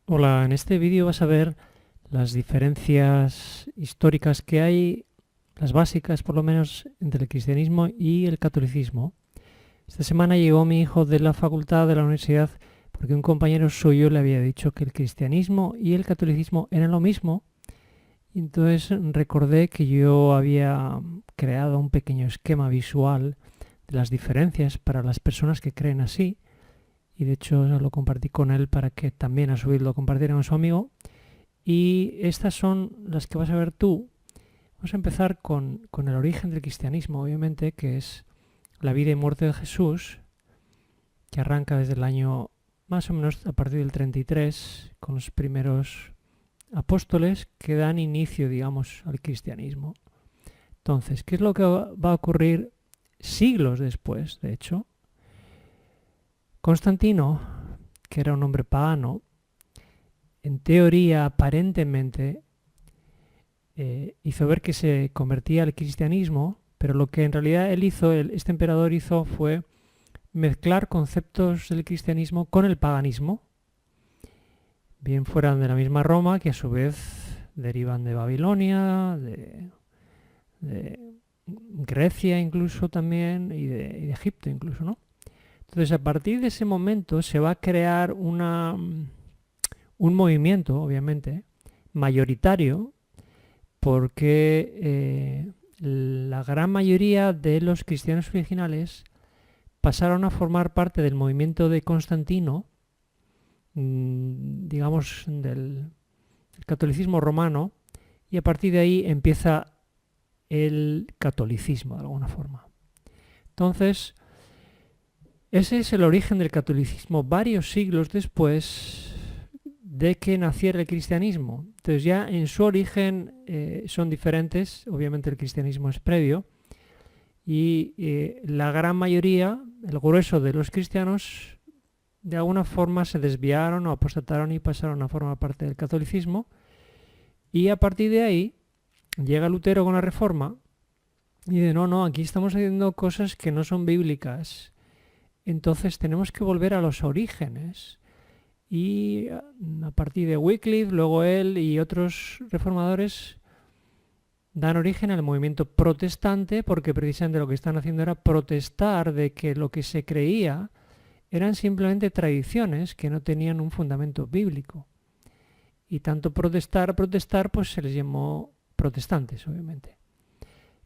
Hola, en este vídeo vas a ver las diferencias históricas que hay, las básicas por lo menos, entre el cristianismo y el catolicismo. Esta semana llegó mi hijo de la facultad de la universidad porque un compañero suyo le había dicho que el cristianismo y el catolicismo eran lo mismo. Y entonces recordé que yo había creado un pequeño esquema visual de las diferencias para las personas que creen así. Y de hecho lo compartí con él para que también a su vez lo compartiera con su amigo. Y estas son las que vas a ver tú. Vamos a empezar con el origen del cristianismo, obviamente, que es la vida y muerte de Jesús, que arranca desde el año más o menos a partir del 33, con los primeros apóstoles que dan inicio, digamos, al cristianismo. Entonces, ¿qué es lo que va a ocurrir siglos después, de hecho? Constantino, que era un hombre pagano, en teoría, aparentemente, hizo ver que se convertía al cristianismo, pero lo que en realidad él hizo, este emperador hizo, fue mezclar conceptos del cristianismo con el paganismo, bien fueran de la misma Roma, que a su vez derivan de Babilonia, de Grecia incluso también, y de Egipto incluso, ¿no? Entonces, a partir de ese momento se va a crear un movimiento, obviamente, mayoritario, porque la gran mayoría de los cristianos originales pasaron a formar parte del movimiento de Constantino, digamos, del catolicismo romano, y a partir de ahí empieza el catolicismo, de alguna forma. Entonces, ese es el origen del catolicismo varios siglos después de que naciera el cristianismo. Entonces ya en su origen son diferentes, obviamente el cristianismo es previo, y la gran mayoría, el grueso de los cristianos, de alguna forma se desviaron o apostataron y pasaron a formar parte del catolicismo, y a partir de ahí llega Lutero con la Reforma y dice, no, aquí estamos haciendo cosas que no son bíblicas, entonces tenemos que volver a los orígenes. Y a partir de Wycliffe, luego él y otros reformadores dan origen al movimiento protestante, porque precisamente lo que están haciendo era protestar de que lo que se creía eran simplemente tradiciones que no tenían un fundamento bíblico. Y tanto protestar, pues se les llamó protestantes, obviamente.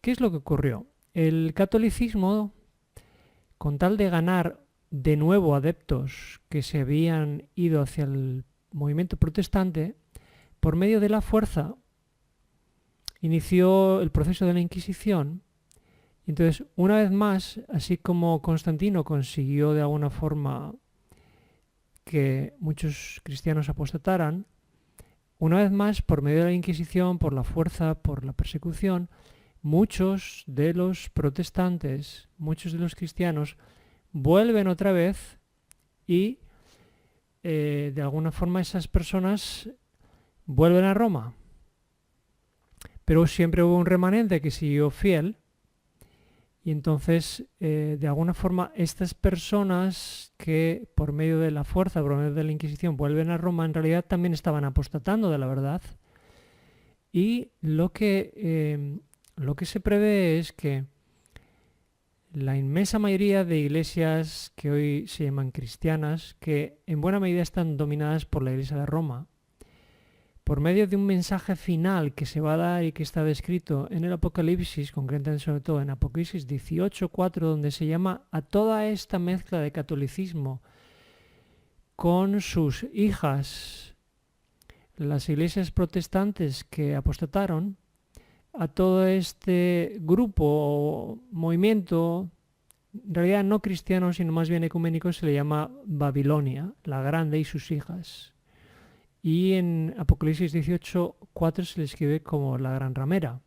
¿Qué es lo que ocurrió? El catolicismo, con tal de ganar de nuevo adeptos que se habían ido hacia el movimiento protestante, por medio de la fuerza inició el proceso de la Inquisición. Y entonces, una vez más, así como Constantino consiguió de alguna forma que muchos cristianos apostataran, una vez más, por medio de la Inquisición, por la fuerza, por la persecución, muchos de los protestantes, muchos de los cristianos, vuelven otra vez y de alguna forma esas personas vuelven a Roma. Pero siempre hubo un remanente que siguió fiel y entonces de alguna forma estas personas que por medio de la fuerza, por medio de la Inquisición vuelven a Roma, en realidad también estaban apostatando de la verdad. Y lo que se prevé es que la inmensa mayoría de iglesias que hoy se llaman cristianas, que en buena medida están dominadas por la Iglesia de Roma, por medio de un mensaje final que se va a dar y que está descrito en el Apocalipsis, concretamente sobre todo en Apocalipsis 18:4, donde se llama a toda esta mezcla de catolicismo con sus hijas, las iglesias protestantes que apostataron, a todo este grupo o movimiento, en realidad no cristiano, sino más bien ecuménico, se le llama Babilonia, la grande y sus hijas. Y en Apocalipsis 18:4 se le escribe como la gran ramera.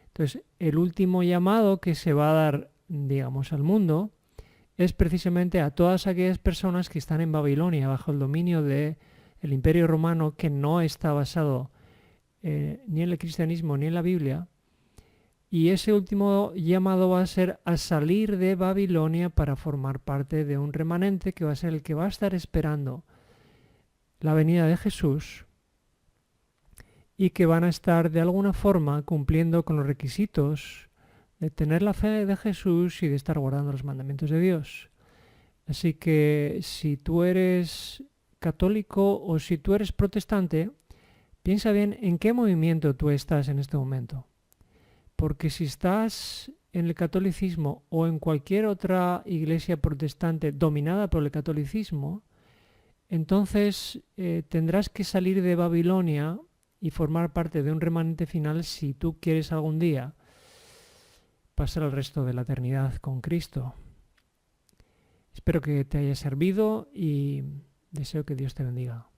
Entonces, el último llamado que se va a dar, digamos, al mundo es precisamente a todas aquellas personas que están en Babilonia bajo el dominio del Imperio Romano, que no está basado ni en el cristianismo ni en la Biblia. Y ese último llamado va a ser a salir de Babilonia para formar parte de un remanente que va a ser el que va a estar esperando la venida de Jesús y que van a estar de alguna forma cumpliendo con los requisitos de tener la fe de Jesús y de estar guardando los mandamientos de Dios. Así que si tú eres católico o si tú eres protestante, piensa bien en qué movimiento tú estás en este momento. Porque si estás en el catolicismo o en cualquier otra iglesia protestante dominada por el catolicismo, entonces tendrás que salir de Babilonia y formar parte de un remanente final si tú quieres algún día pasar el resto de la eternidad con Cristo. Espero que te haya servido y deseo que Dios te bendiga.